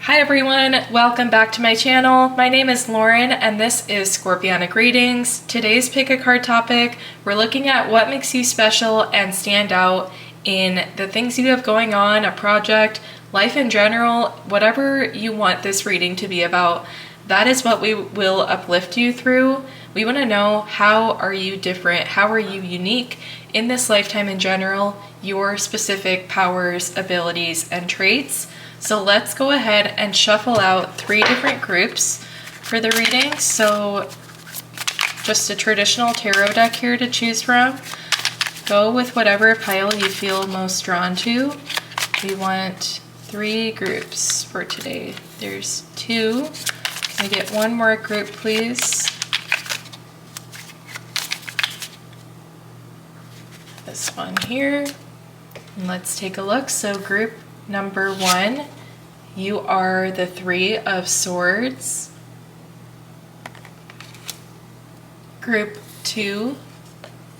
Hi everyone, welcome back to my channel. My name is Lauren and this is Scorpionic Readings. Today's pick a card topic, we're looking at what makes you special and stand out in the things you have going on, a project, life in general, whatever you want this reading to be about. That is what we will uplift you through. We want to know, how are you different? How are you unique in this lifetime in general? Your specific powers, abilities, and traits. So let's go ahead and shuffle out 3 different groups for the reading. So just a traditional tarot deck here to choose from. Go with whatever pile you feel most drawn to. We want 3 groups for today. There's 2. Can I get one more group, please? This one here. And let's take a look. So group number 1, you are the 3 of Swords. Group 2,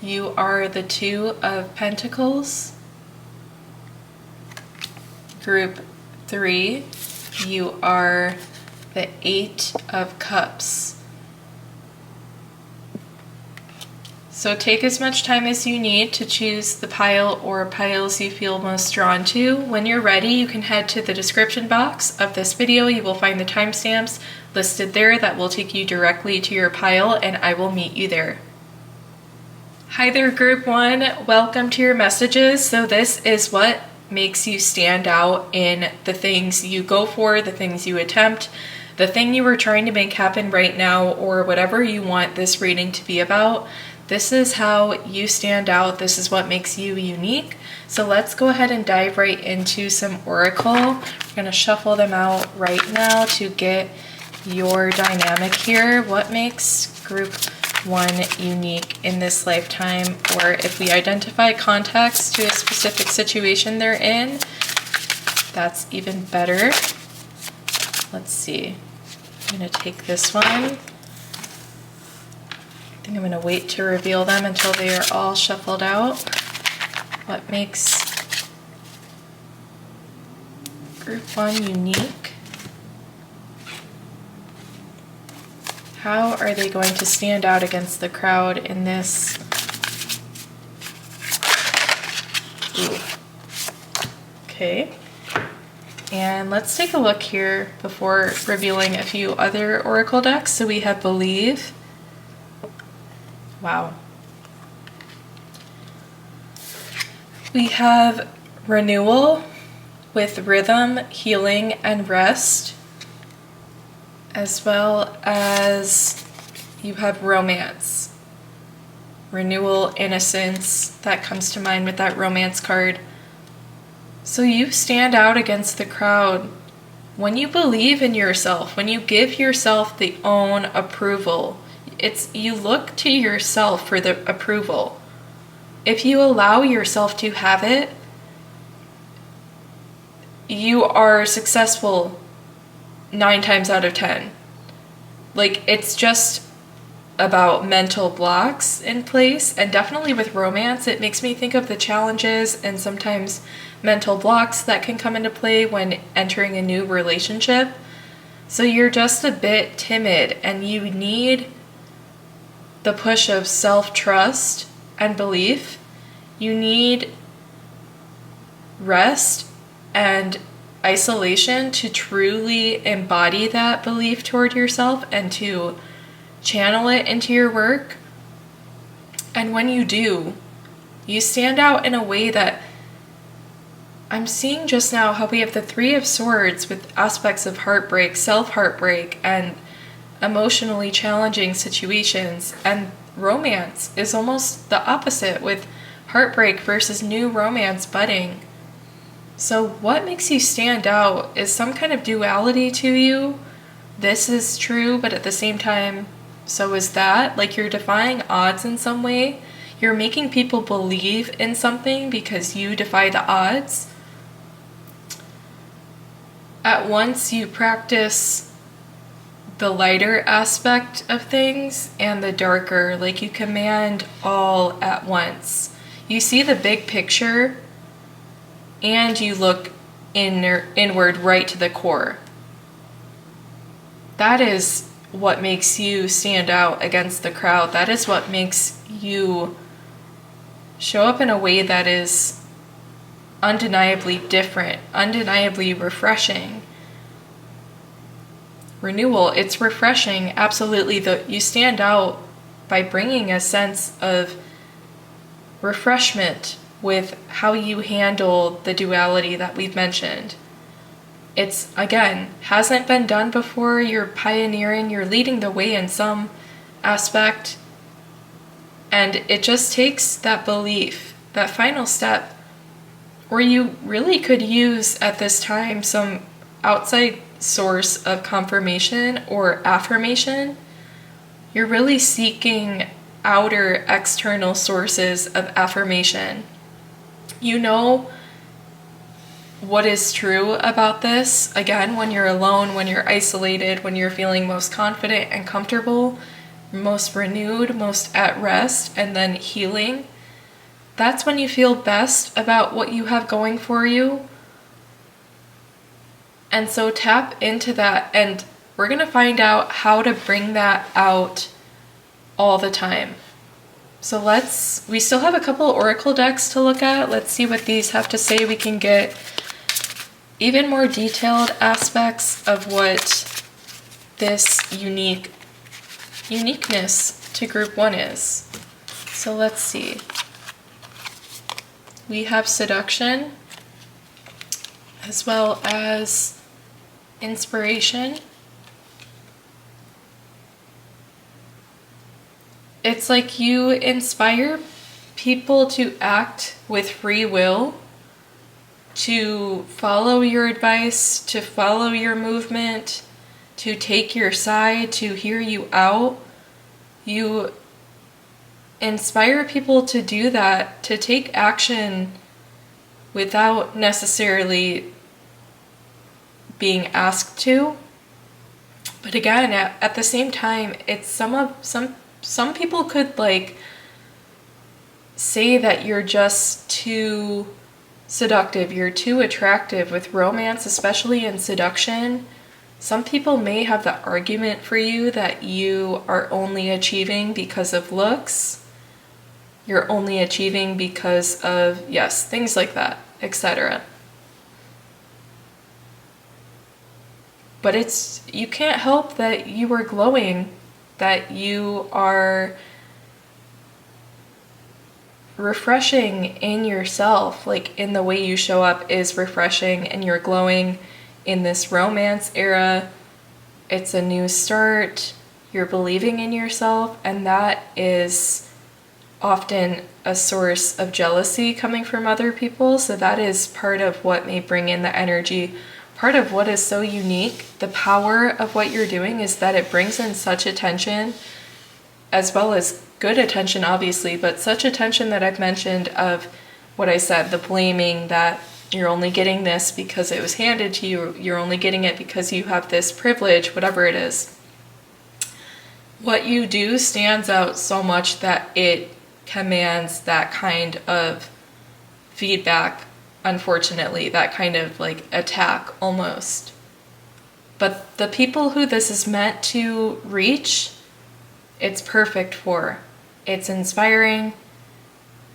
you are the 2 of Pentacles. Group 3, you are the 8 of Cups. So take as much time as you need to choose the pile or piles you feel most drawn to. When you're ready, you can head to the description box of this video. You will find the timestamps listed there that will take you directly to your pile, and I will meet you there. Hi there, Group 1. Welcome to your messages. So this is what makes you stand out in the things you go for, the things you attempt, the thing you are trying to make happen right now, or whatever you want this reading to be about. This is how you stand out. This is what makes you unique. So let's go ahead and dive right into some oracle. We're going to shuffle them out right now to get your dynamic here. What makes group 1 unique in this lifetime? Or if we identify context to a specific situation they're in, that's even better. Let's see. I'm going to take this one. I think I'm going to wait to reveal them until they are all shuffled out. What makes group 1 unique? How are they going to stand out against the crowd in this? Ooh. Okay. And let's take a look here before revealing a few other oracle decks. So we have Believe. Wow. We have Renewal with Rhythm, Healing, and Rest, as well as you have Romance. Renewal, Innocence, that comes to mind with that Romance card. So you stand out against the crowd when you believe in yourself, when you give yourself the own approval. You look to yourself for the approval. If you allow yourself to have it, you are successful 9 times out of 10. Like, it's just about mental blocks in place, and definitely with romance, it makes me think of the challenges and sometimes mental blocks that can come into play when entering a new relationship. So you're just a bit timid and you need the push of self-trust and belief. You need rest and isolation to truly embody that belief toward yourself and to channel it into your work. And when you do, you stand out in a way that I'm seeing just now, how we have the 3 of Swords with aspects of heartbreak, self-heartbreak, and emotionally challenging situations, and romance is almost the opposite with heartbreak versus new romance budding. So what makes you stand out is some kind of duality to you. This is true, but at the same time, so is that. Like, you're defying odds in some way. You're making people believe in something because you defy the odds. At once you practice the lighter aspect of things and the darker, like you command all at once. You see the big picture and you look inward right to the core. that is what makes you stand out against the crowd. That is what makes you show up in a way that is undeniably different, undeniably refreshing. Renewal, it's refreshing, absolutely. You stand out by bringing a sense of refreshment with how you handle the duality that we've mentioned. It's, again, hasn't been done before. You're pioneering, you're leading the way in some aspect, and it just takes that belief, that final step, where you really could use at this time some outside source of confirmation or affirmation. You're really seeking outer external sources of affirmation. You know what is true about this. Again, when you're alone, when you're isolated, when you're feeling most confident and comfortable, most renewed, most at rest, and then healing, that's when you feel best about what you have going for you. And so tap into that, and we're going to find out how to bring that out all the time. So we still have a couple oracle decks to look at. Let's see what these have to say. We can get even more detailed aspects of what this uniqueness to group 1 is. So let's see. We have seduction as well as inspiration. It's like you inspire people to act with free will, to follow your advice, to follow your movement, to take your side, to hear you out. You inspire people to do that, to take action without necessarily being asked to. But again, at the same time, it's some people could say that you're just too seductive, you're too attractive with romance, especially in seduction. Some people may have the argument for you that you are only achieving because of looks, you're only achieving because of, yes, things like that, etc. But you can't help that you are glowing, that you are refreshing in yourself, in the way you show up is refreshing, and you're glowing in this romance era. It's a new start. You're believing in yourself, and that is often a source of jealousy coming from other people. So that is part of what may bring in the energy. Part of what is so unique, the power of what you're doing, is that it brings in such attention, as well as good attention, obviously, but such attention that I've mentioned of what I said, the blaming, that you're only getting this because it was handed to you, you're only getting it because you have this privilege, whatever it is. What you do stands out so much that it commands that kind of feedback, unfortunately, that kind of attack almost. But the people who this is meant to reach, it's perfect for. It's inspiring.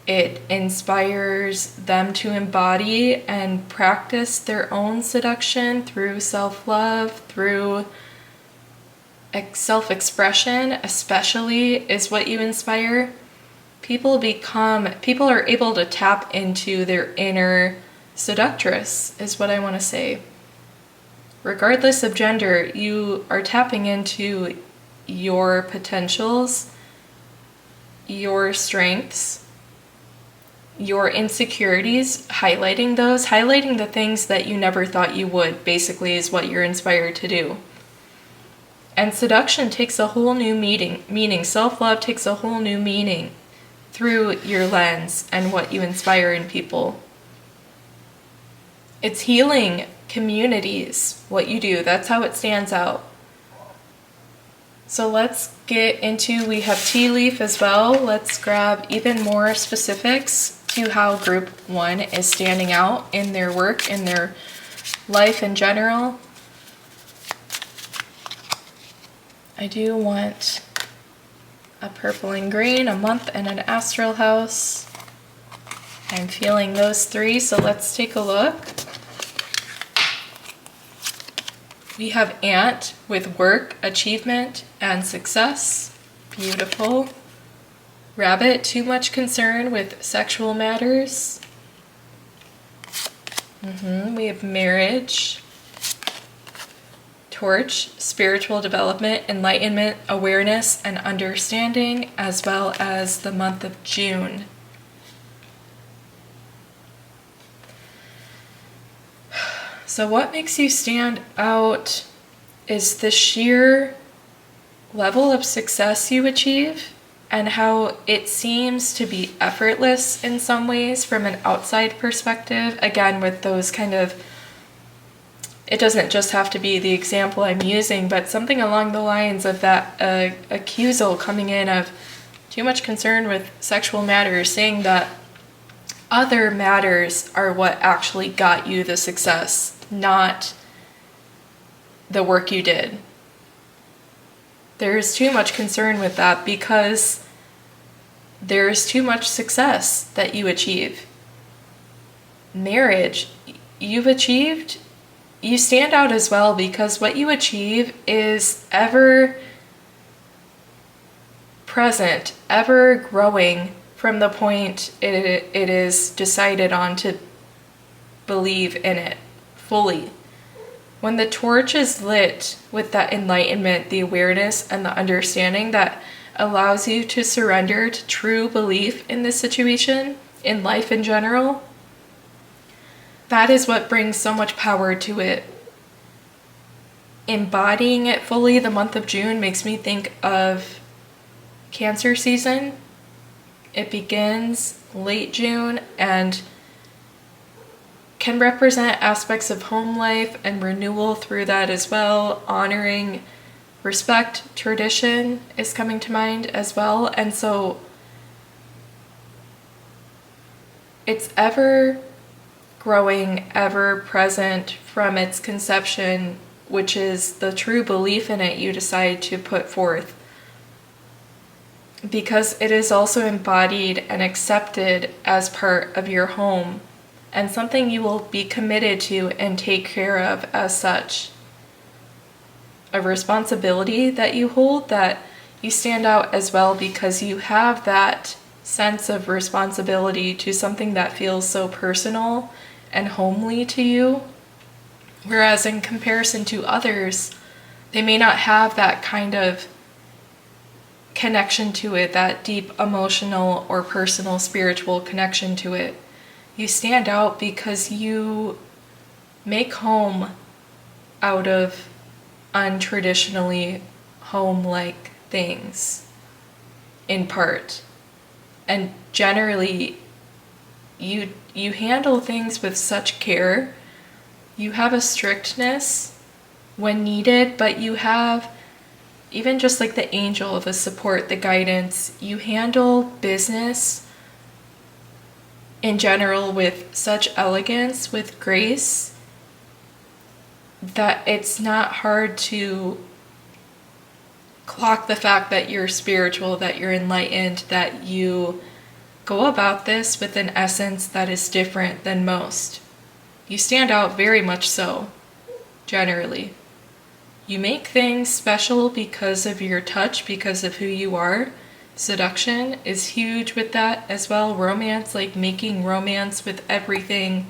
It inspires them to embody and practice their own seduction through self-love, through self-expression, especially, is what you inspire. People are able to tap into their inner seductress, is what I want to say. Regardless of gender, you are tapping into your potentials, your strengths, your insecurities, highlighting the things that you never thought you would, basically, is what you're inspired to do. And seduction takes a whole new meaning. Self-love takes a whole new meaning through your lens and what you inspire in people. It's healing communities, what you do. That's how it stands out. So let's get into, we have tea leaf as well. Let's grab even more specifics to how group 1 is standing out in their work, in their life in general. I do want a purple and green, a month, and an astral house. I'm feeling those 3, so let's take a look. We have Ant with work, achievement, and success. Beautiful. Rabbit, too much concern with sexual matters. We have marriage. Torch, spiritual development, enlightenment, awareness, and understanding, as well as the month of June. So what makes you stand out is the sheer level of success you achieve and how it seems to be effortless in some ways from an outside perspective. Again, with those kind of, it doesn't just have to be the example I'm using, but something along the lines of that accusal coming in of too much concern with sexual matters, saying that other matters are what actually got you the success, not the work you did. There's too much concern with that because there's too much success that you achieve. Marriage, you've achieved, you stand out as well because what you achieve is ever present, ever growing from the point it is decided on to believe in it fully. When the torch is lit with that enlightenment, the awareness, and the understanding that allows you to surrender to true belief in this situation, in life in general, that is what brings so much power to it. Embodying it fully, the month of June makes me think of Cancer season. It begins late June and can represent aspects of home life and renewal through that as well. Honoring respect, tradition is coming to mind as well. And so it's ever growing, ever present from its conception, which is the true belief in it you decide to put forth. Because it is also embodied and accepted as part of your home and something you will be committed to and take care of as such. A responsibility that you hold, that you stand out as well because you have that sense of responsibility to something that feels so personal and homely to you. Whereas in comparison to others, they may not have that kind of connection to it, that deep emotional or personal spiritual connection to it. You stand out because you make home out of untraditionally home-like things, in part. And generally, you handle things with such care. You have a strictness when needed, but you have even just like the angel, the support, the guidance. You handle business in general with such elegance, with grace, that it's not hard to clock the fact that you're spiritual, that you're enlightened, that you go about this with an essence that is different than most. You stand out very much so, generally. You make things special because of your touch, because of who you are. Seduction is huge with that as well. Romance, like making romance with everything.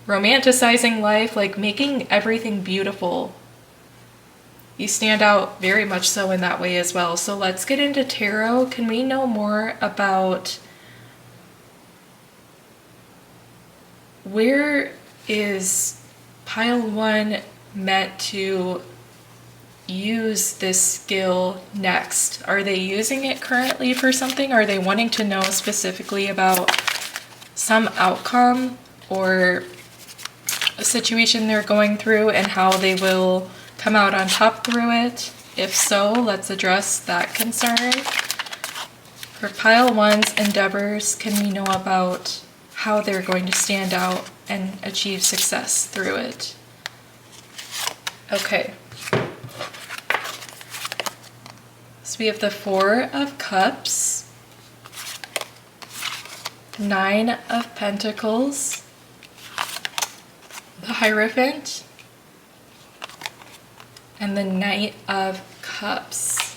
Romanticizing life, like making everything beautiful. You stand out very much so in that way as well. So let's get into tarot. Can we know more about where is pile 1 meant to use this skill next? Are they using it currently for something? Are they wanting to know specifically about some outcome or a situation they're going through and how they will come out on top through it? If so, let's address that concern. For pile 1's endeavors, can we know about how they're going to stand out and achieve success through it? Okay. So we have the Four of Cups, Nine of Pentacles, the Hierophant, and the Knight of Cups.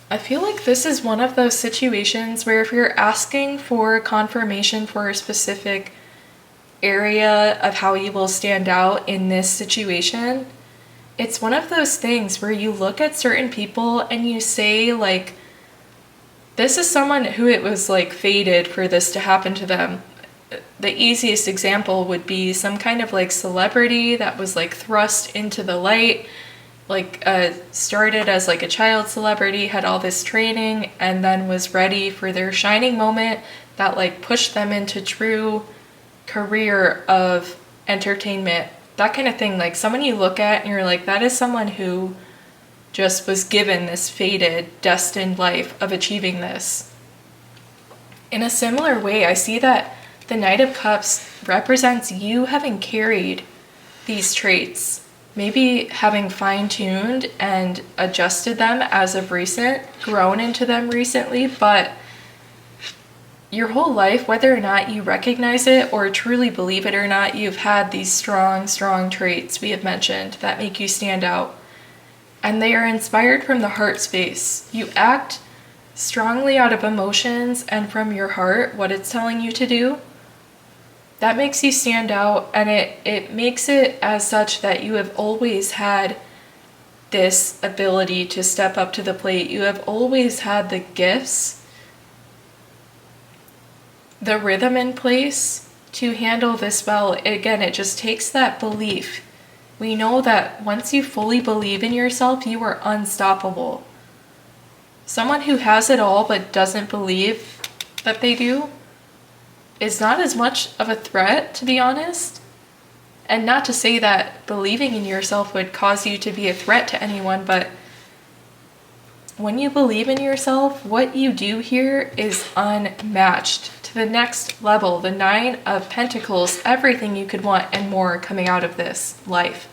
I feel like this is one of those situations where if you're asking for confirmation for a specific area of how you will stand out in this situation, it's one of those things where you look at certain people and you say, like, this is someone who it was like fated for this to happen to them. The easiest example would be some kind of like celebrity that was like thrust into the light, like started as like a child celebrity, had all this training, and then was ready for their shining moment that like pushed them into true career of entertainment, that kind of thing. Like someone you look at and you're like, that is someone who just was given this fated, destined life of achieving this. In a similar way, I see that the Knight of Cups represents you having carried these traits, maybe having fine-tuned and adjusted them as of recent, grown into them recently, but your whole life, whether or not you recognize it or truly believe it or not, you've had these strong, strong traits we have mentioned that make you stand out. And they are inspired from the heart space. You act strongly out of emotions and from your heart, what it's telling you to do. That makes you stand out, and it makes it as such that you have always had this ability to step up to the plate. You have always had the gifts, the rhythm in place to handle this well. Again, it just takes that belief. We know that once you fully believe in yourself, you are unstoppable. Someone who has it all but doesn't believe that they do is not as much of a threat, to be honest. And not to say that believing in yourself would cause you to be a threat to anyone, but when you believe in yourself, what you do here is unmatched to the next level. The Nine of Pentacles, everything you could want and more coming out of this life.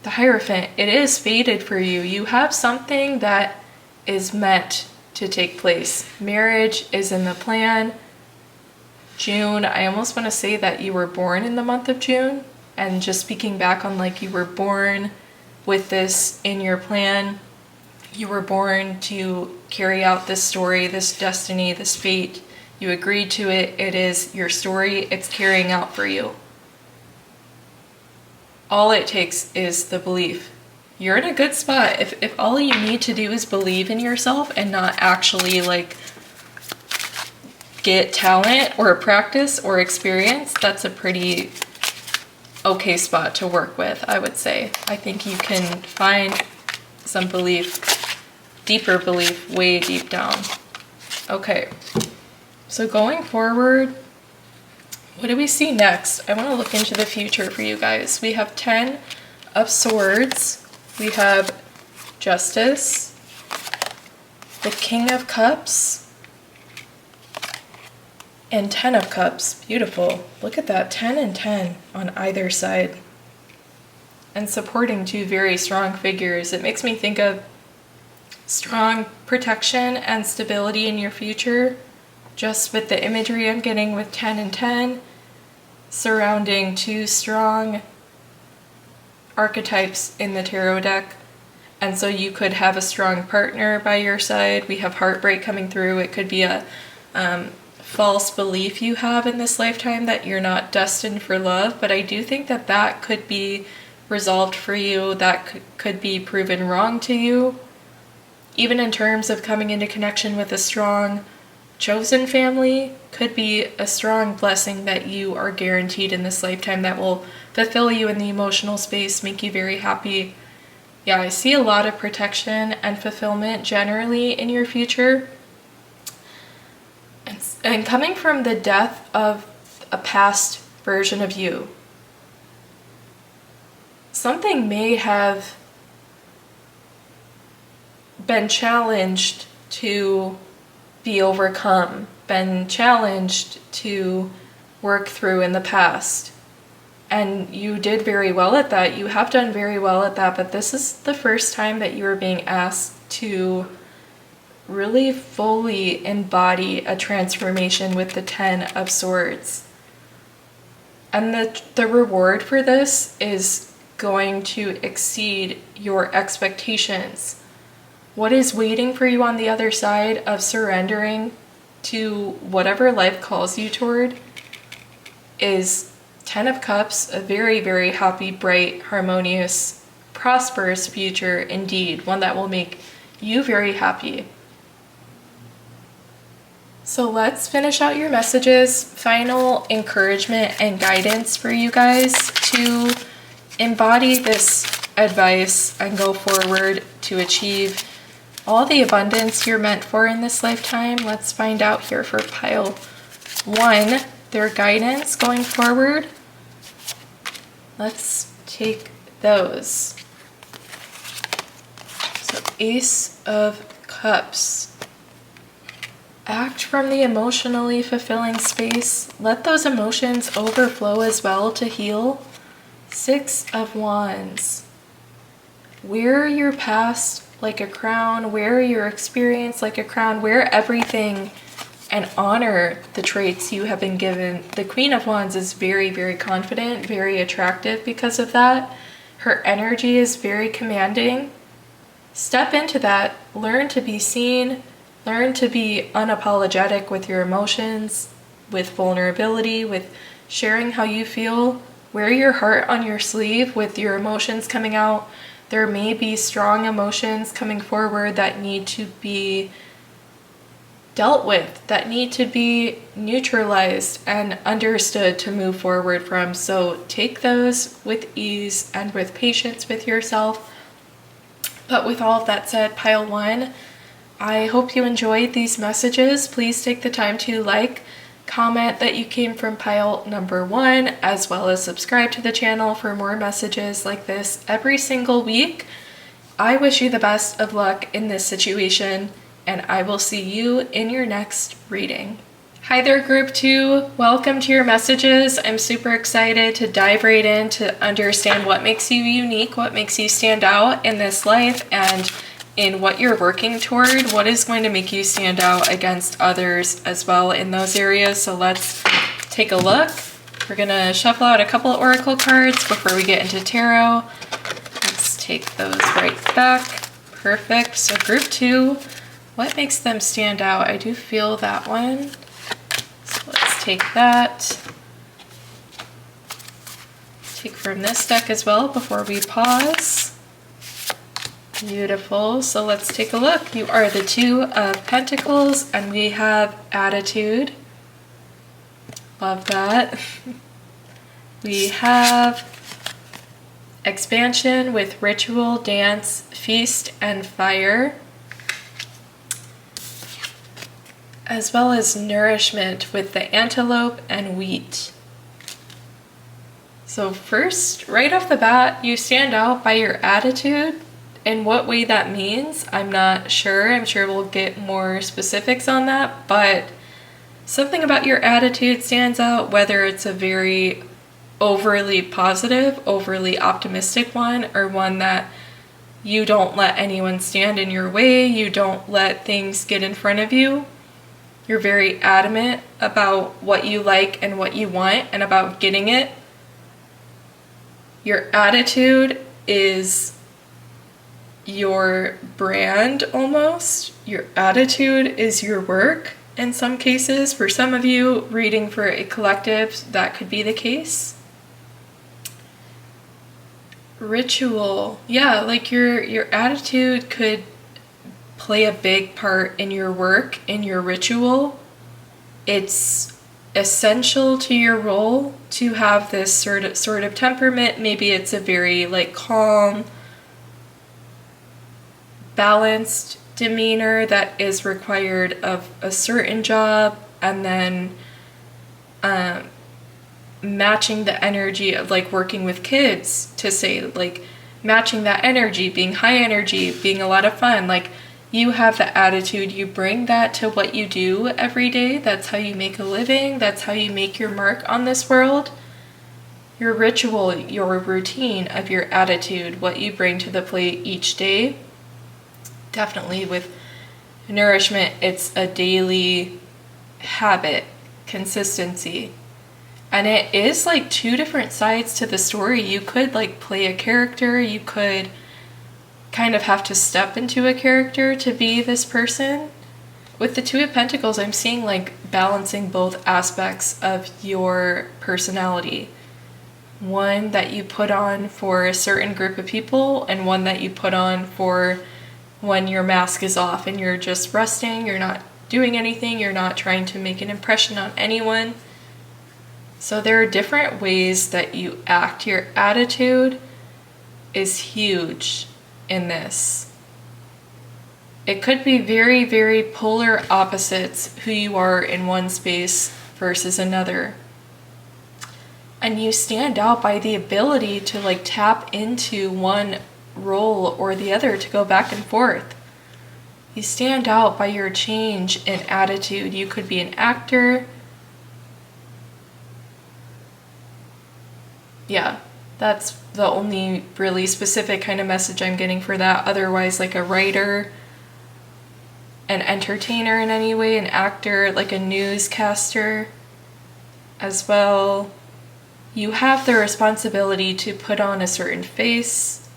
The Hierophant, it is fated for you. You have something that is meant to take place. Marriage is in the plan. June, I almost want to say that you were born in the month of June, and just speaking back on like you were born with this in your plan. You were born to carry out this story, this destiny, this fate. You agreed to it. It is your story. It's carrying out for you. All it takes is the belief. You're in a good spot. If all you need to do is believe in yourself and not actually like get talent or practice or experience, that's a pretty okay spot to work with, I would say. I think you can find some belief, deeper belief, way deep down. Okay, so going forward, what do we see next? I want to look into the future for you guys. We have 10 of Swords. We have Justice, the King of Cups, and 10 of Cups. Beautiful. Look at that, 10 and 10 on either side. And supporting two very strong figures. It makes me think of strong protection and stability in your future, just with the imagery I'm getting with 10 and 10, surrounding two strong archetypes in the tarot deck. And so you could have a strong partner by your side. We have heartbreak coming through. It could be a false belief you have in this lifetime that you're not destined for love, but I do think that that could be resolved for you. That could be proven wrong to you. Even in terms of coming into connection with a strong chosen family, could be a strong blessing that you are guaranteed in this lifetime that will fulfill you in the emotional space, make you very happy. Yeah, I see a lot of protection and fulfillment generally in your future. And coming from the death of a past version of you, something may have been challenged to be overcome, been challenged to work through in the past. And you did very well at that. You have done very well at that, but this is the first time that you are being asked to really fully embody a transformation with the 10 of Swords. And the reward for this is going to exceed your expectations. What is waiting for you on the other side of surrendering to whatever life calls you toward is 10 of Cups, a very, very happy, bright, harmonious, prosperous future indeed, one that will make you very happy. So let's finish out your messages. Final encouragement and guidance for you guys to embody this advice and go forward to achieve all the abundance you're meant for in this lifetime. Let's find out here for pile 1, their guidance going forward. Let's take those. So Ace of Cups. Act from the emotionally fulfilling space. Let those emotions overflow as well to heal. 6 of Wands. Wear your past like a crown. Wear your experience like a crown. Wear everything and honor the traits you have been given. The Queen of Wands is very, very confident, very attractive because of that. Her energy is very commanding. Step into that. Learn to be seen. Learn to be unapologetic with your emotions, with vulnerability, with sharing how you feel. Wear your heart on your sleeve with your emotions coming out. There may be strong emotions coming forward that need to be dealt with, that need to be neutralized and understood to move forward from. So take those with ease and with patience with yourself. But with all of that said, pile 1, I hope you enjoyed these messages. Please take the time to like, comment that you came from pile number 1, as well as subscribe to the channel for more messages like this every single week. I wish you the best of luck in this situation, and I will see you in your next reading. Hi there, group 2. Welcome to your messages. I'm super excited to dive right in to understand what makes you unique, what makes you stand out in this life, and in what you're working toward, what is going to make you stand out against others as well in those areas. So let's take a look. We're gonna shuffle out a couple of oracle cards before we get into tarot. Let's take those right back. Perfect. So group 2, what makes them stand out? I do feel that one. So let's take that. Take from this deck as well before we pause. Beautiful. So let's take a look. You are the 2 of Pentacles, and we have attitude. Love that. We have expansion with ritual, dance, feast, and fire, as well as nourishment with the antelope and wheat. So first, right off the bat, you stand out by your attitude. In what way that means, I'm not sure. I'm sure we'll get more specifics on that, but something about your attitude stands out, whether it's a very overly positive, overly optimistic one, or one that you don't let anyone stand in your way, you don't let things get in front of you. You're very adamant about what you like and what you want and about getting it. Your attitude is your brand almost. Your attitude is your work in some cases. For some of you reading for a collective, that could be the case. Ritual. Yeah, like your attitude could play a big part in your work, in your ritual. It's essential to your role to have this sort of temperament. Maybe it's a very calm, balanced demeanor that is required of a certain job, and then matching the energy of working with kids, to say matching that energy, being high energy, being a lot of fun. You have the attitude, you bring that to what you do every day. That's how you make a living, that's how you make your mark on this world. your ritual, your routine of your attitude, what you bring to the plate each day. Definitely with nourishment, it's a daily habit, consistency. And it is like two different sides to the story. You could like play a character, you could kind of have to step into a character to be this person. With the Two of Pentacles, I'm seeing like balancing both aspects of your personality. One that you put on for a certain group of people, and one that you put on for when your mask is off and you're just resting, you're not doing anything, you're not trying to make an impression on anyone. So there are different ways that you act. Your attitude is huge in this. It could be very, very polar opposites who you are in one space versus another. And you stand out by the ability to like tap into one role or the other, to go back and forth. You stand out by your change in attitude. You could be an actor. Yeah, that's the only really specific kind of message I'm getting for that. Otherwise, like a writer, an entertainer in any way, an actor, like a newscaster as well. You have the responsibility to put on a certain face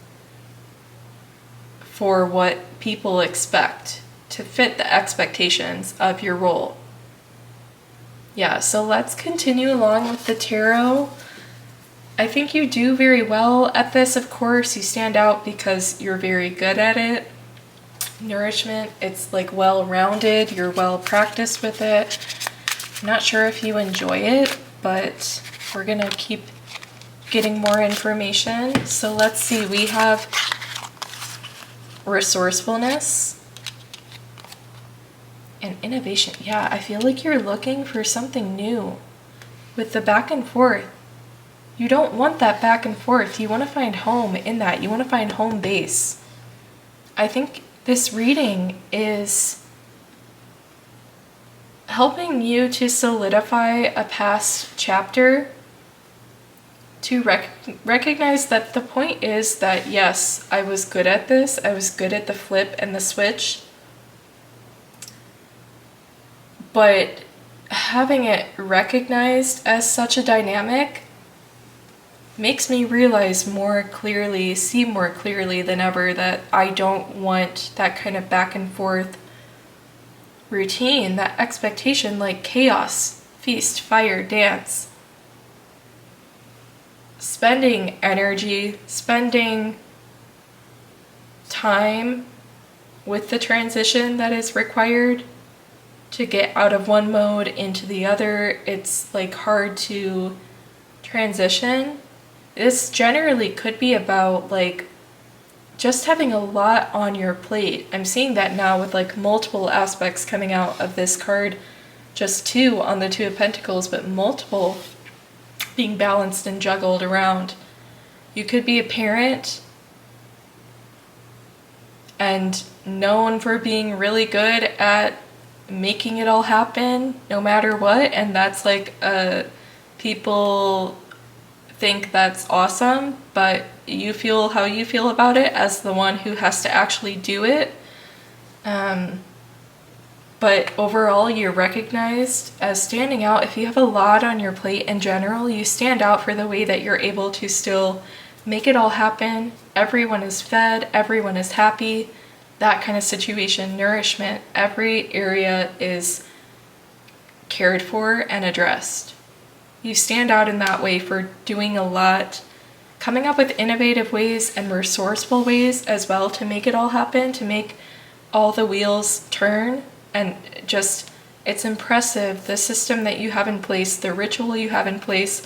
for what people expect, to fit the expectations of your role. Yeah, so let's continue along with the tarot. I think you do very well at this, of course. You stand out because you're very good at it. Nourishment, it's like well-rounded, you're well practiced with it. I'm not sure if you enjoy it, but we're gonna keep getting more information. So let's see, we have resourcefulness and innovation. Yeah, I feel like you're looking for something new with the back and forth. You don't want that back and forth. You want to find home in that. You want to find home base. I think this reading is helping you to solidify a past chapter, to recognize that the point is that, yes, I was good at this. I was good at the flip and the switch. But having it recognized as such a dynamic makes me realize more clearly, see more clearly than ever, that I don't want that kind of back and forth routine, that expectation, like chaos, feast, fire, dance. Spending energy, spending time with the transition that is required to get out of one mode into the other. It's like hard to transition. This generally could be about like just having a lot on your plate. I'm seeing that now with like multiple aspects coming out of this card. Just two on the Two of Pentacles, but multiple being balanced and juggled around. You could be a parent and known for being really good at making it all happen no matter what, and that's like people think that's awesome, but you feel how you feel about it as the one who has to actually do it. But overall, you're recognized as standing out. If you have a lot on your plate in general, you stand out for the way that you're able to still make it all happen. Everyone is fed, everyone is happy, that kind of situation. Nourishment, every area is cared for and addressed. You stand out in that way for doing a lot, coming up with innovative ways and resourceful ways as well to make it all happen, to make all the wheels turn. And just, it's impressive, the system that you have in place, the ritual you have in place,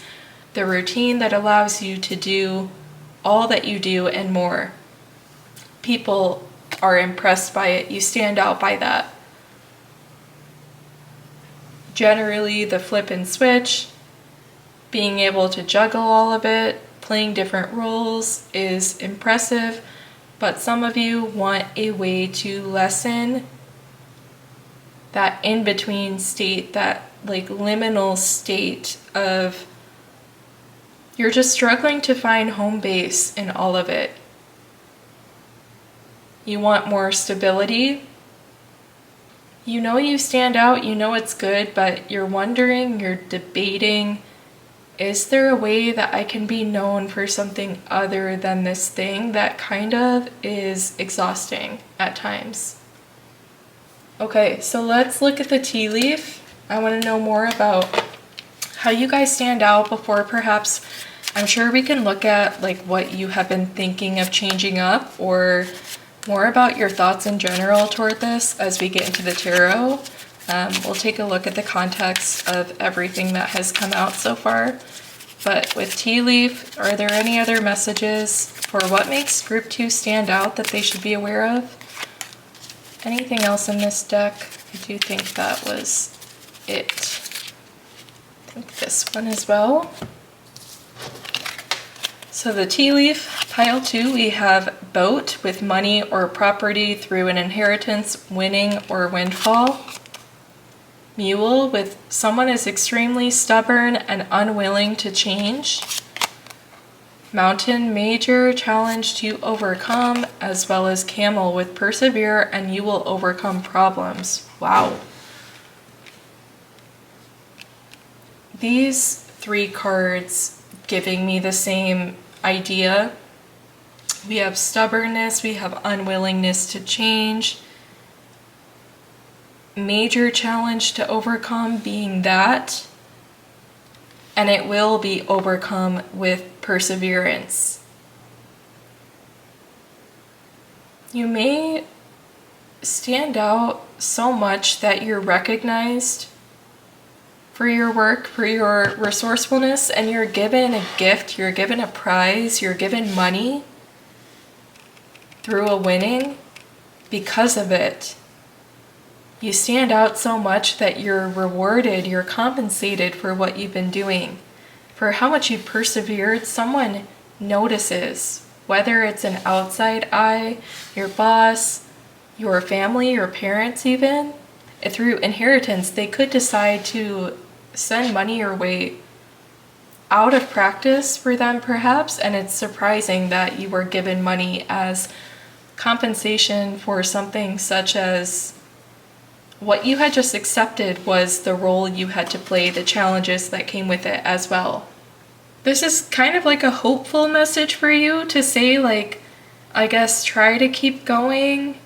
the routine that allows you to do all that you do and more. People are impressed by it. You stand out by that. Generally, the flip and switch, being able to juggle all of it, playing different roles is impressive, but some of you want a way to lessen that in-between state, that like liminal state of You're just struggling to find home base in all of it. You want more stability. You know you stand out, you know it's good, but you're wondering, you're debating, is there a way that I can be known for something other than this thing that kind of is exhausting at times? Okay, so let's look at the tea leaf. I want to know more about how you guys stand out before perhaps, I'm sure we can look at like what you have been thinking of changing up, or more about your thoughts in general toward this as we get into the tarot. We'll take a look at the context of everything that has come out so far. But with tea leaf, are there any other messages for what makes group 2 stand out that they should be aware of? Anything else in this deck? I do think that was it. I think this one as well. So the tea leaf, pile 2, we have boat with money or property through an inheritance, winning, or windfall. Mule with someone is extremely stubborn and unwilling to change. Mountain, major challenge to overcome, as well as camel with persevere and you will overcome problems. Wow. These 3 cards giving me the same idea. We have stubbornness, we have unwillingness to change. Major challenge to overcome being that, and it will be overcome with perseverance. You may stand out so much that you're recognized for your work, for your resourcefulness, and you're given a gift, you're given a prize, you're given money through a winning because of it. You stand out so much that you're rewarded, you're compensated for what you've been doing. For how much you've persevered, someone notices, whether it's an outside eye, your boss, your family, your parents even. Through inheritance, they could decide to send money your way out of practice for them perhaps, and it's surprising that you were given money as compensation for something such as what you had just accepted was the role you had to play, the challenges that came with it as well. This is kind of like a hopeful message for you to say, like, I guess try to keep going,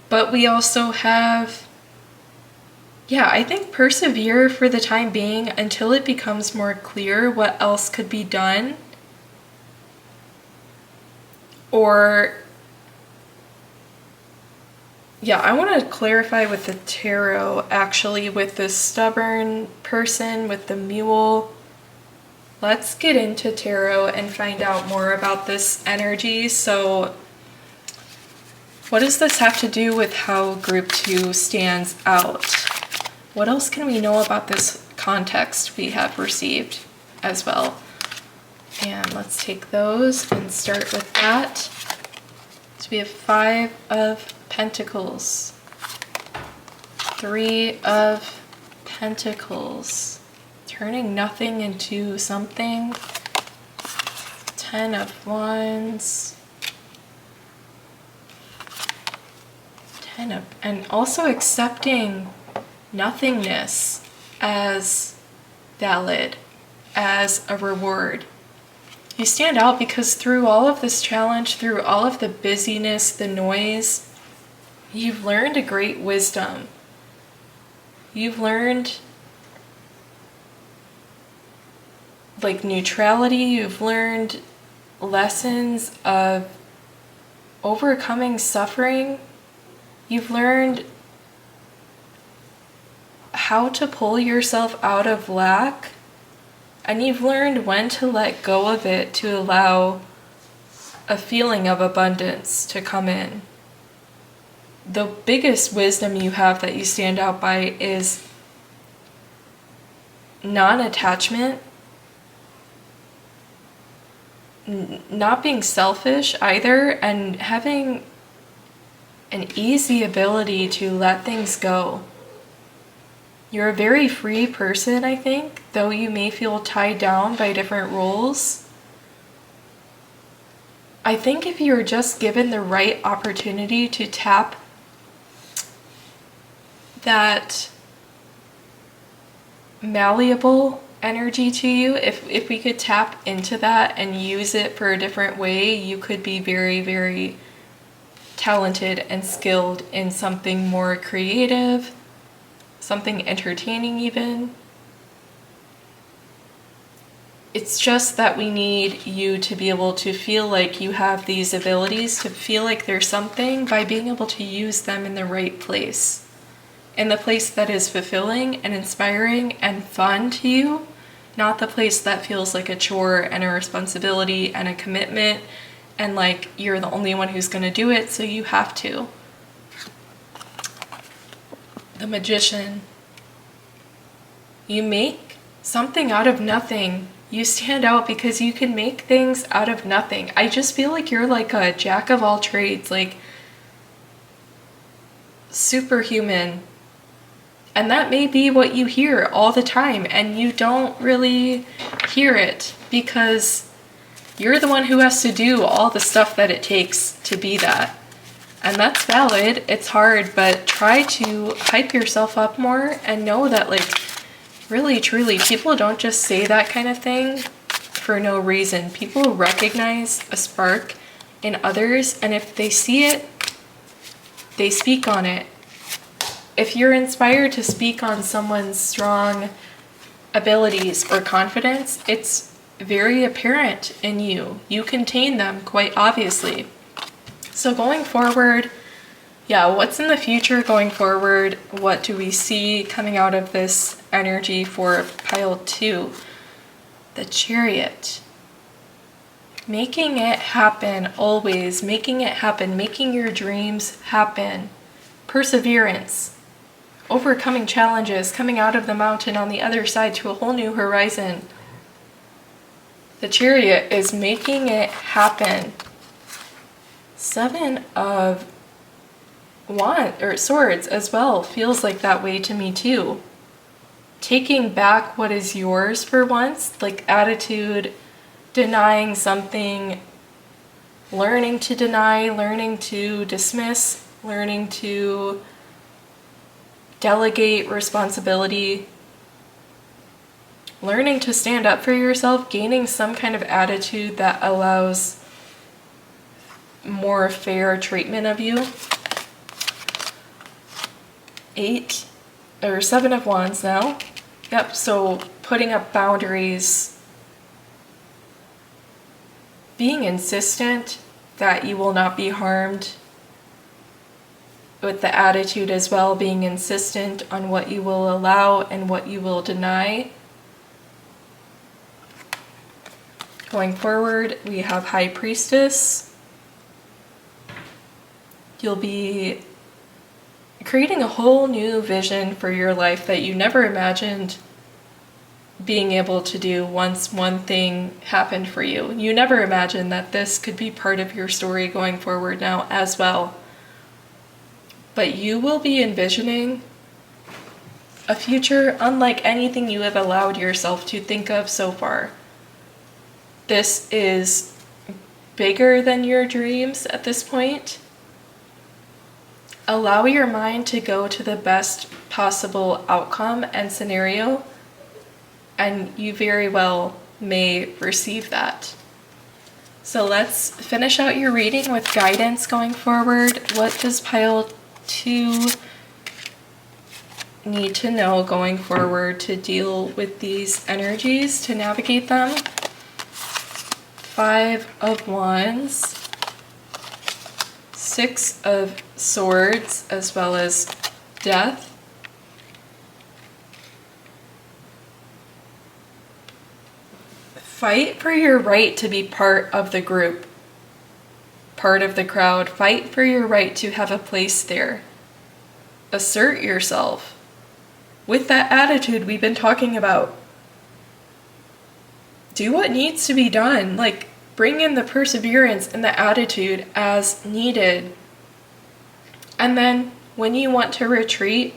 but we also have, I think persevere for the time being until it becomes more clear what else could be done. Or I want to clarify with the tarot, actually, with the stubborn person, with the mule. Let's get into tarot and find out more about this energy. So, what does this have to do with how group 2 stands out? What else can we know about this context we have received as well? And let's take those and start with that. So we have 5 of Pentacles, 3 of Pentacles, turning nothing into something, 10 of Wands, 10 of, and also accepting nothingness as valid, as a reward. You stand out because through all of this challenge, through all of the busyness, the noise, you've learned a great wisdom. You've learned like neutrality, you've learned lessons of overcoming suffering. You've learned how to pull yourself out of lack, and you've learned when to let go of it to allow a feeling of abundance to come in. The biggest wisdom you have that you stand out by is non-attachment, not being selfish either, and having an easy ability to let things go. You're a very free person, I think, though you may feel tied down by different roles. I think if you're just given the right opportunity to tap that malleable energy to you, if we could tap into that and use it for a different way, you could be very, very talented and skilled in something more creative, something entertaining even. It's just that we need you to be able to feel like you have these abilities, to feel like there's something, by being able to use them in the right place. In the place that is fulfilling and inspiring and fun to you, not the place that feels like a chore and a responsibility and a commitment and like you're the only one who's going to do it, so you have to. The Magician. You make something out of nothing. You stand out because you can make things out of nothing. I just feel like you're like a jack of all trades, like superhuman. And that may be what you hear all the time, and you don't really hear it because you're the one who has to do all the stuff that it takes to be that. And that's valid. It's hard, but try to hype yourself up more and know that, like, really, truly, people don't just say that kind of thing for no reason. People recognize a spark in others, and if they see it, they speak on it. If you're inspired to speak on someone's strong abilities or confidence, it's very apparent in you. You contain them quite obviously. So going forward, what's in the future going forward? What do we see coming out of this energy for pile 2? The Chariot. Making it happen, always making it happen, making your dreams happen. Perseverance. Overcoming challenges, coming out of the mountain on the other side to a whole new horizon. The Chariot is making it happen. 7 of Swords as well feels like that way to me too. Taking back what is yours for once, like attitude, denying something, learning to deny, learning to dismiss, learning to delegate responsibility, learning to stand up for yourself, gaining some kind of attitude that allows more fair treatment of you. 7 of Wands now. Yep, so putting up boundaries, being insistent that you will not be harmed, with the attitude as well, being insistent on what you will allow and what you will deny. Going forward, we have High Priestess. You'll be creating a whole new vision for your life that you never imagined being able to do once one thing happened for you. You never imagined that this could be part of your story going forward now as well. But you will be envisioning a future unlike anything you have allowed yourself to think of so far. This is bigger than your dreams at this point. Allow your mind to go to the best possible outcome and scenario, and you very well may receive that. So let's finish out your reading with guidance going forward. What does pile 2 need to know going forward to deal with these energies, to navigate them? 5 of Wands, 6 of Swords, as well as Death. Fight for your right to be part of the group, part of the crowd. Fight for your right to have a place there. Assert yourself with that attitude we've been talking about. Do what needs to be done. Like, bring in the perseverance and the attitude as needed. And then when you want to retreat,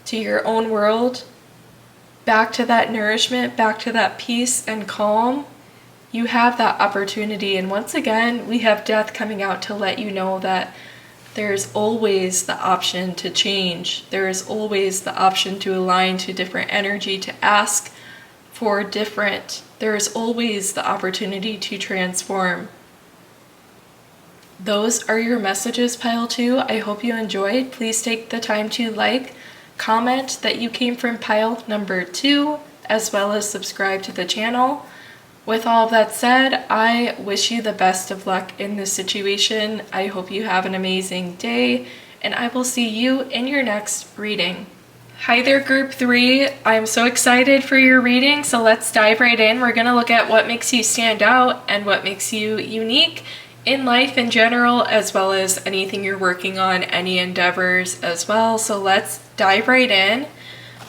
to your own world, back to that nourishment, back to that peace and calm, you have that opportunity. And once again, we have death coming out to let you know that there's always the option to change. There is always the option to align to different energy, to ask for different. There is always the opportunity to transform. Those are your messages, Pile 2. I hope you enjoyed. Please take the time to like, comment that you came from pile number 2, as well as subscribe to the channel. With all of that said, I wish you the best of luck in this situation. I hope you have an amazing day, and I will see you in your next reading. Hi there, Group 3. I'm so excited for your reading, so let's dive right in. We're going to look at what makes you stand out and what makes you unique in life in general, as well as anything you're working on, any endeavors as well. So let's dive right in.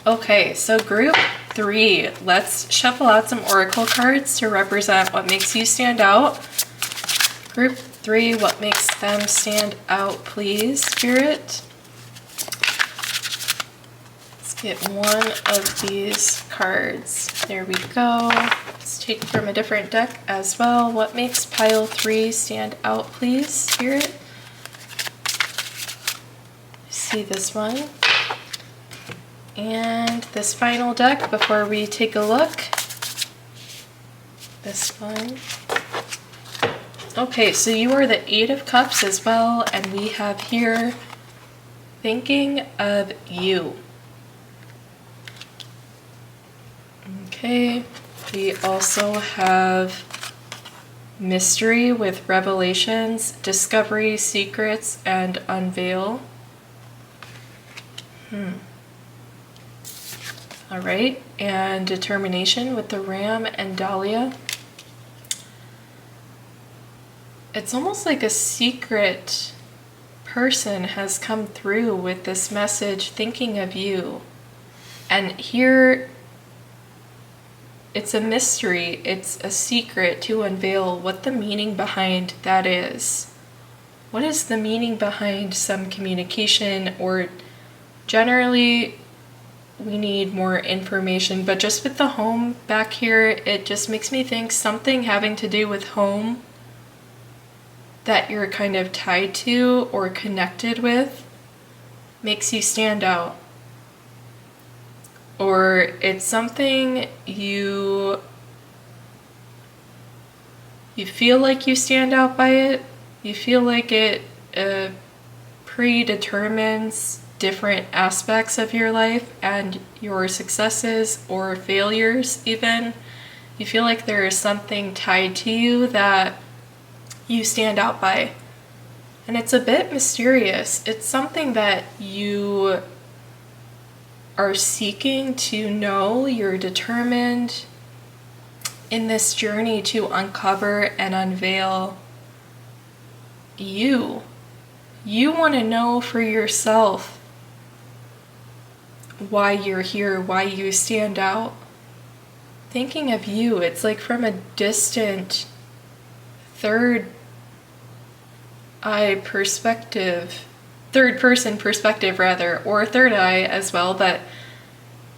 Okay, so Group 3, let's shuffle out some oracle cards to represent what makes you stand out. Group 3, what makes them stand out, please, Spirit? Let's get one of these cards. There we go. Let's take from a different deck as well. What makes pile 3 stand out, please, Spirit? See this one. And this final deck before we take a look. This one. Okay, so you are the 8 of Cups as well, and we have here thinking of you. Okay, we also have mystery with revelations, discovery, secrets, and unveil. All right, and determination with the Ram and Dahlia. It's almost like a secret person has come through with this message, thinking of you. And here, it's a mystery, it's a secret to unveil what the meaning behind that is. What is the meaning behind some communication, or generally, we need more information, but just with the home back here, it just makes me think something having to do with home that you're kind of tied to or connected with makes you stand out. Or it's something you feel like you stand out by it. You feel like it predetermines different aspects of your life and your successes or failures even. You feel like there is something tied to you that you stand out by. And it's a bit mysterious. It's something that you are seeking to know. You're determined in this journey to uncover and unveil you. You want to know for yourself why you're here, why you stand out. Thinking of you, it's like from a distant third person perspective rather, or third eye as well, but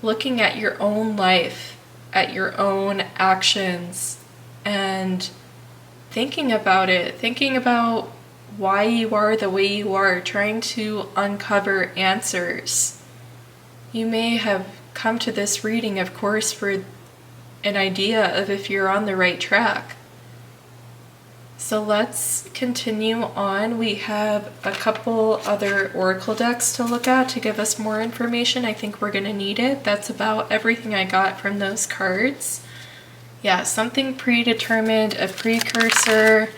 looking at your own life, at your own actions, and thinking about it, thinking about why you are the way you are, trying to uncover answers. You may have come to this reading, of course, for an idea of if you're on the right track. So let's continue on. We have a couple other oracle decks to look at to give us more information. I think we're going to need it. That's about everything I got from those cards. Yeah, something predetermined, a precursor.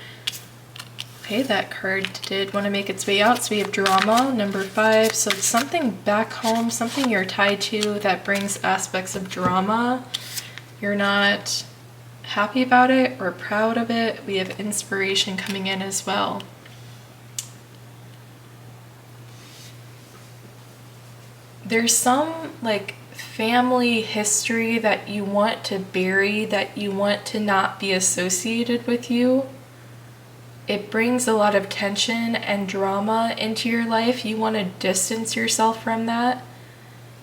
Okay, that card did want to make its way out. So we have drama, number 5. So it's something back home, something you're tied to that brings aspects of drama. You're not happy about it or proud of it. We have inspiration coming in as well. There's some like family history that you want to bury, that you want to not be associated with you. It brings a lot of tension and drama into your life. You want to distance yourself from that.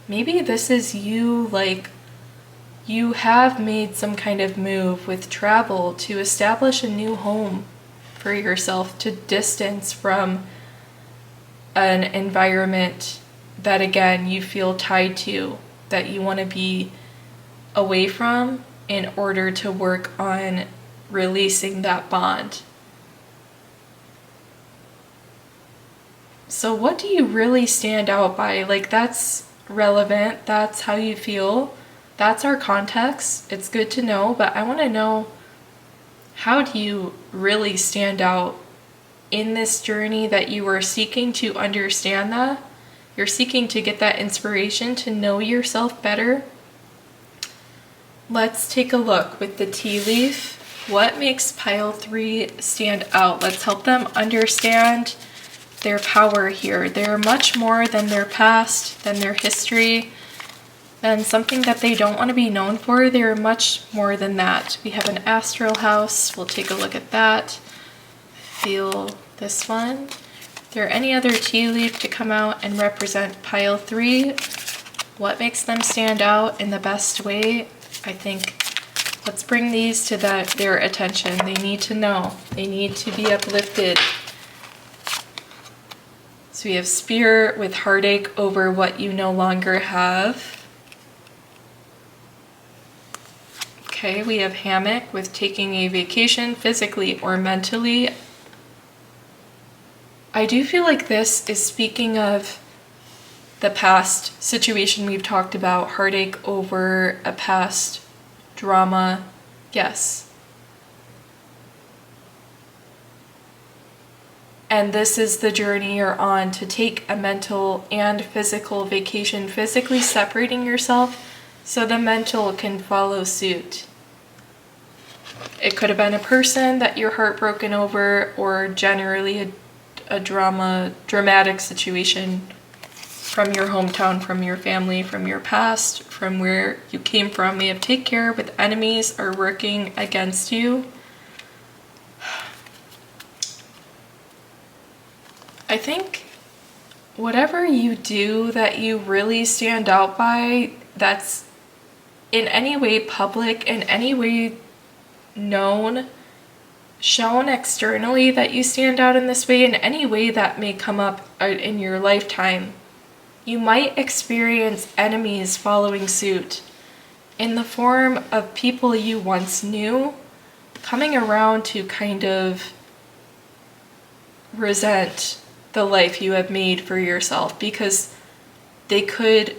maybe this is you, like, you have made some kind of move with travel to establish a new home for yourself, to distance from an environment that, again, you feel tied to, that you want to be away from in order to work on releasing that bond. So what do you really stand out by? Like, that's relevant, that's how you feel, that's our context, it's good to know, but I want to know, how do you really stand out in this journey that you are seeking to understand that? You're seeking to get that inspiration to know yourself better. Let's take a look with the tea leaf. What makes pile 3 stand out? Let's help them understand their power here. They're much more than their past, than their history, than something that they don't want to be known for. They're much more than that. We have an astral house. We'll take a look at that. Feel this one. Is there any other tea leaf to come out and represent pile 3? What makes them stand out in the best way? I think let's bring these to their attention. They need to know. They need to be uplifted. So we have Spear with heartache over what you no longer have. Okay, we have Hammock with taking a vacation physically or mentally. I do feel like this is speaking of the past situation we've talked about, heartache over a past drama. Yes. And this is the journey you're on, to take a mental and physical vacation, physically separating yourself so the mental can follow suit. It could have been a person that you're heartbroken over, or generally a dramatic situation from your hometown, from your family, from your past, from where you came from. We have take care with enemies are working against you. I think whatever you do that you really stand out by, that's in any way public, in any way known, shown externally, that you stand out in this way, in any way that may come up in your lifetime, you might experience enemies following suit in the form of people you once knew coming around to kind of resent the life you have made for yourself, because they could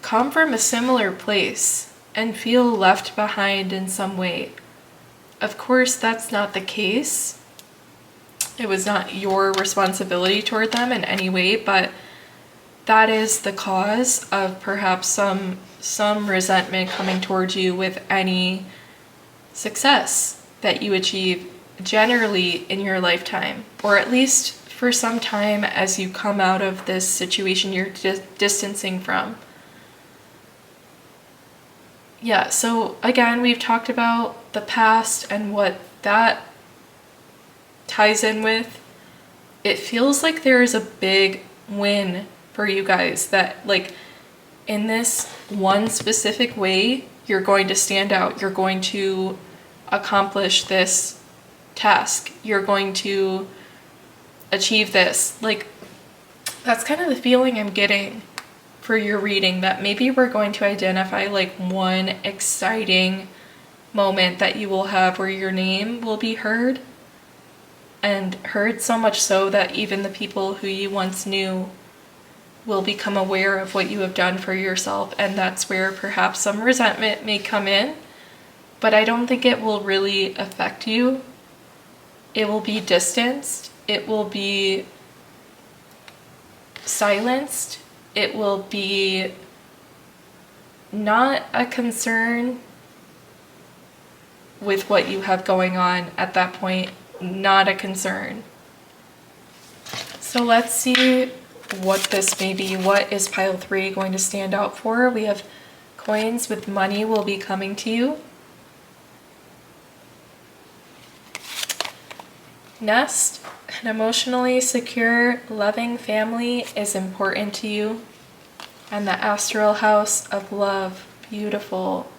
come from a similar place and feel left behind in some way. Of course, that's not the case. It was not your responsibility toward them in any way, but that is the cause of perhaps some resentment coming towards you with any success that you achieve generally in your lifetime, or at least for some time as you come out of this situation you're distancing from. Yeah, so again, we've talked about the past and what that ties in with. It feels like there is a big win for you guys, that like in this one specific way, you're going to stand out. You're going to accomplish this task. You're going to achieve this. Like, that's kind of the feeling I'm getting for your reading, that maybe we're going to identify like one exciting moment that you will have where your name will be heard, and heard so much so that even the people who you once knew will become aware of what you have done for yourself. And that's where perhaps some resentment may come in, but I don't think it will really affect you. It will be distanced. It will be silenced. It will be not a concern with what you have going on at that point. Not a concern. So let's see what this may be. What is pile 3 going to stand out for? We have coins with money will be coming to you. Nest, an emotionally secure, loving family is important to you. and the astral house of love. Beautiful.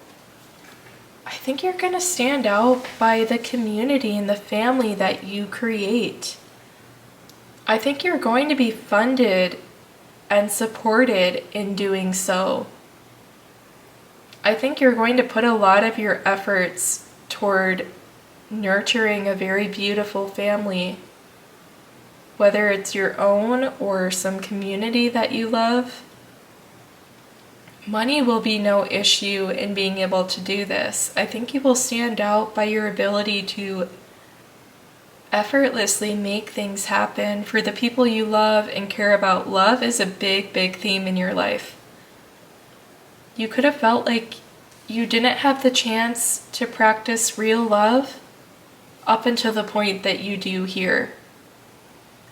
I think you're going to stand out by the community and the family that you create. I think you're going to be funded and supported in doing so. I think you're going to put a lot of your efforts toward nurturing a very beautiful family, whether it's your own or some community that you love. Money will be no issue in being able to do this. I think you will stand out by your ability to effortlessly make things happen for the people you love and care about. Love is a big, big theme in your life. You could have felt like you didn't have the chance to practice real love up until the point that you do here.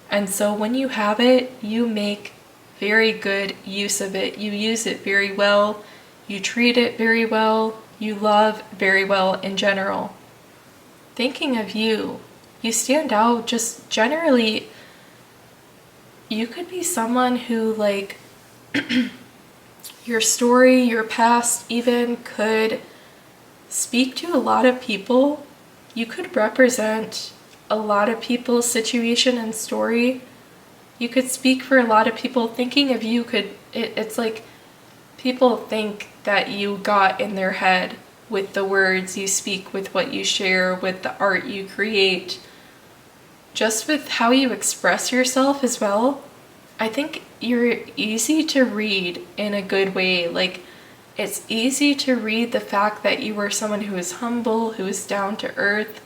And so when you have it, you make very good use of it. You use it very well. You treat it very well. You love very well in general. Thinking of you, you stand out just generally. You could be someone who, like, your story, your past even could speak to a lot of people. You could represent a lot of people's situation and story. You could speak for a lot of people. Thinking of you it's like people think that you got in their head with the words you speak, with what you share, with the art you create, just with how you express yourself as well. I think you're easy to read in a good way. Like, it's easy to read the fact that you are someone who is humble, who is down to earth,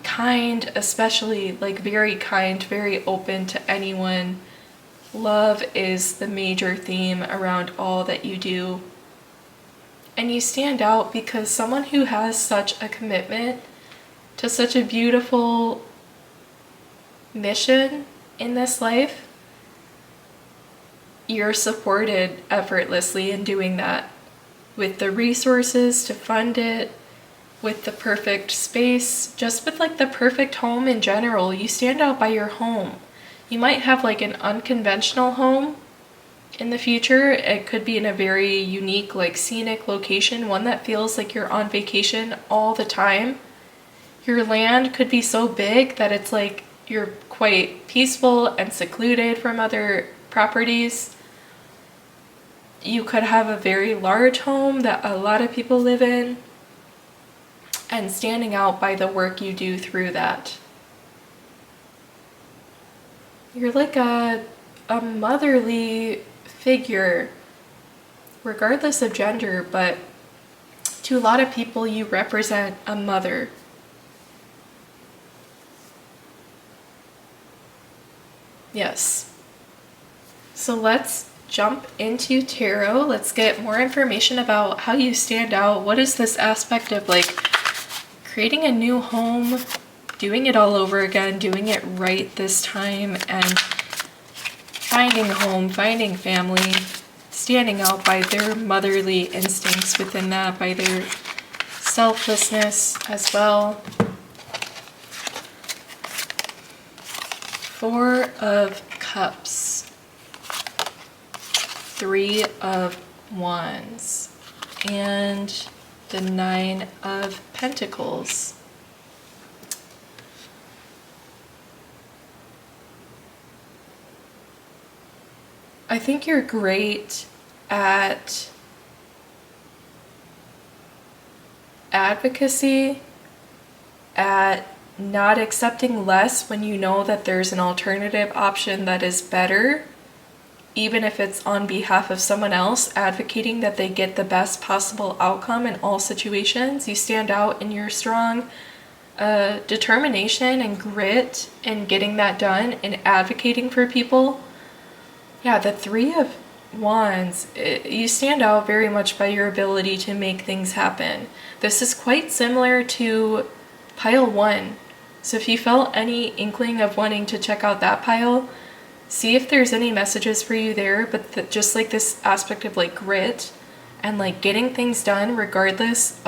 kind, especially, like very kind, very open to anyone. Love is the major theme around all that you do. And you stand out because someone who has such a commitment to such a beautiful mission in this life, you're supported effortlessly in doing that, with the resources to fund it, with the perfect space, just with like the perfect home in general. You stand out by your home. You might have like an unconventional home in the future. It could be in a very unique, like scenic location, one that feels like you're on vacation all the time. Your land could be so big that it's like you're quite peaceful and secluded from other properties. You could have a very large home that a lot of people live in, and standing out by the work you do through that. You're like a motherly figure, regardless of gender, but to a lot of people you represent a mother. Yes. So let's jump into tarot. Let's get more information about how you stand out. What is this aspect of like creating a new home, doing it all over again, doing it right this time, and finding a home, finding family, standing out by their motherly instincts within that, by their selflessness as well. Four of Cups, Three of Wands, and the Nine of Pentacles. I think you're great at advocacy, at not accepting less when you know that there's an alternative option that is better, even if it's on behalf of someone else, advocating that they get the best possible outcome in all situations. You stand out in your strong determination and grit in getting that done and advocating for people. Yeah, the Three of Wands, you stand out very much by your ability to make things happen. This is quite similar to pile 1. So if you felt any inkling of wanting to check out that pile, see if there's any messages for you there. But just like this aspect of like grit and like getting things done regardless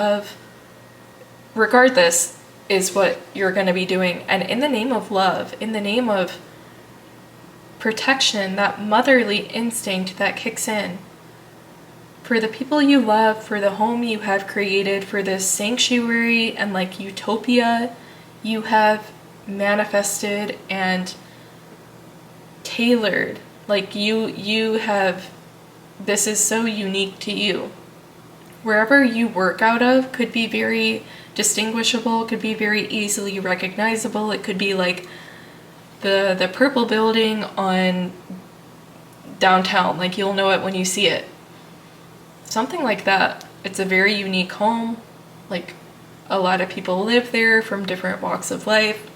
is what you're going to be doing. And in the name of love, in the name of protection, that motherly instinct that kicks in. For the people you love, for the home you have created, for this sanctuary and like utopia you have manifested and tailored. Like you have, this is so unique to you. Wherever you work out of could be very distinguishable, could be very easily recognizable. It could be like the purple building on downtown, like you'll know it when you see it. Something like that. It's a very unique home. Like a lot of people live there from different walks of life.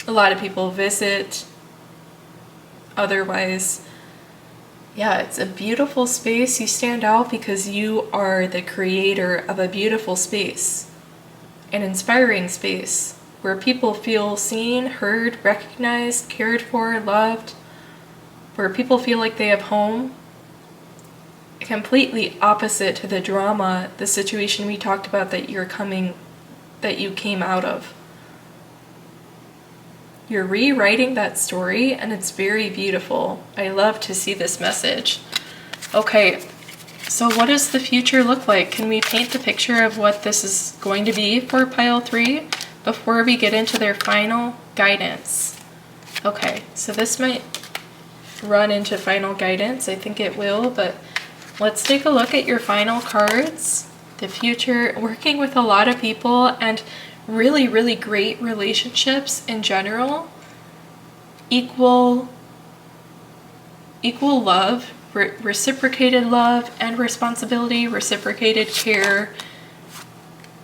A lot of people visit. Otherwise, yeah, it's a beautiful space. You stand out because you are the creator of a beautiful space, an inspiring space where people feel seen, heard, recognized, cared for, loved, where people feel like they have home. Completely opposite to the drama, the situation we talked about that you came out of. You're rewriting that story and it's very beautiful. I love to see this message. Okay, so what does the future look like? Can we paint the picture of what this is going to be for pile 3 before we get into their final guidance? Okay, so this might run into final guidance. I think it will, but let's take a look at your final cards. The future, working with a lot of people and really, really great relationships in general. Equal love, reciprocated love and responsibility, reciprocated care.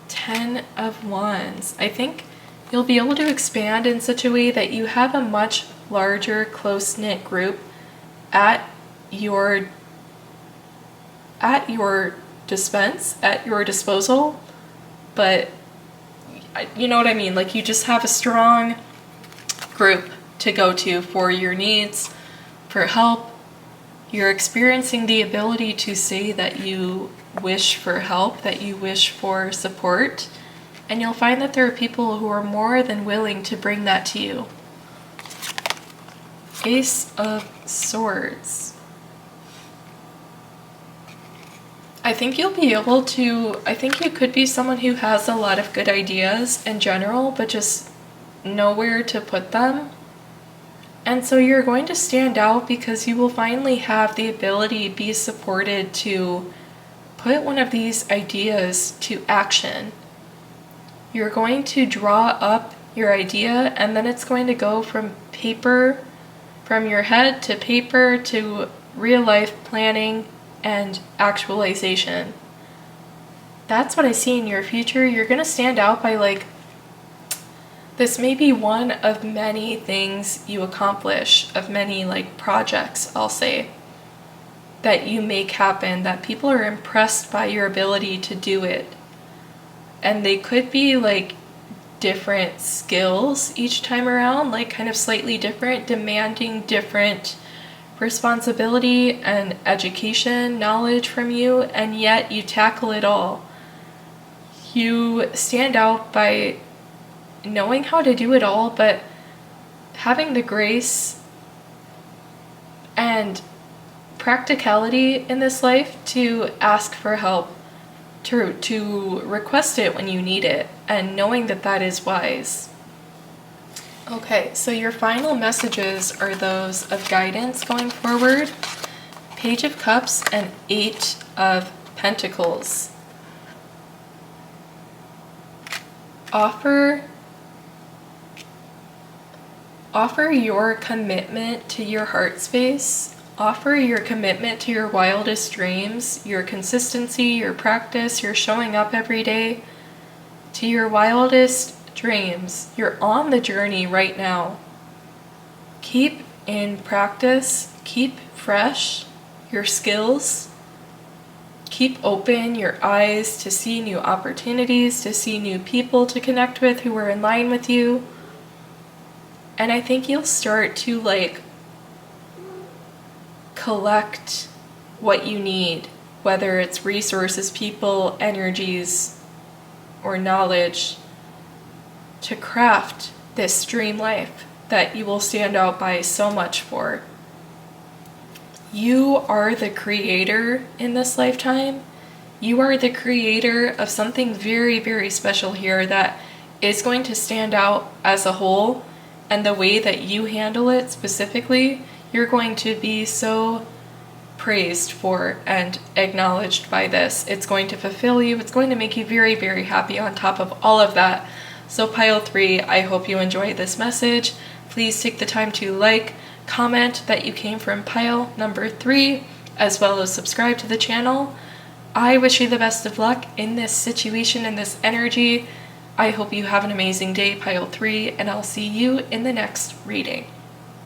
10 of Wands. I think you'll be able to expand in such a way that you have a much larger, close-knit group at your disposal, but you know what I mean, like you just have a strong group to go to for your needs, for help. You're experiencing the ability to say that you wish for help, that you wish for support, and you'll find that there are people who are more than willing to bring that to you. Ace of Swords. I think you'll be able to, I think you could be someone who has a lot of good ideas in general, but just nowhere to put them. And so you're going to stand out because you will finally have the ability, be supported to put one of these ideas to action. You're going to draw up your idea and then it's going to go from paper, from your head to paper to real life planning and actualization. That's what I see in your future. You're going to stand out by like, this may be one of many things you accomplish, of many like projects, I'll say, that you make happen, that people are impressed by your ability to do it. And they could be like different skills each time around, like kind of slightly different, demanding different responsibility and education, knowledge from you, and yet you tackle it all. You stand out by knowing how to do it all, but having the grace and practicality in this life to ask for help, to request it when you need it, and knowing that that is wise. Okay, so your final messages are those of guidance going forward. Page of Cups and 8 of Pentacles. Offer your commitment to your heart space. Offer your commitment to your wildest dreams, your consistency, your practice, your showing up every day, to your wildest dreams. You're on the journey right now. Keep in practice, keep fresh your skills, keep open your eyes to see new opportunities, to see new people to connect with who are in line with you. And I think you'll start to like collect what you need, whether it's resources, people, energies, or knowledge, to craft this dream life that you will stand out by so much for. You are the creator in this lifetime. You are the creator of something very, very special here that is going to stand out as a whole, and the way that you handle it specifically, you're going to be so praised for and acknowledged by this. It's going to fulfill you. It's going to make you very, very happy on top of all of that. So pile 3, I hope you enjoyed this message. Please take the time to like, comment that you came from pile number 3, as well as subscribe to the channel. I wish you the best of luck in this situation, in this energy. I hope you have an amazing day, pile 3, and I'll see you in the next reading.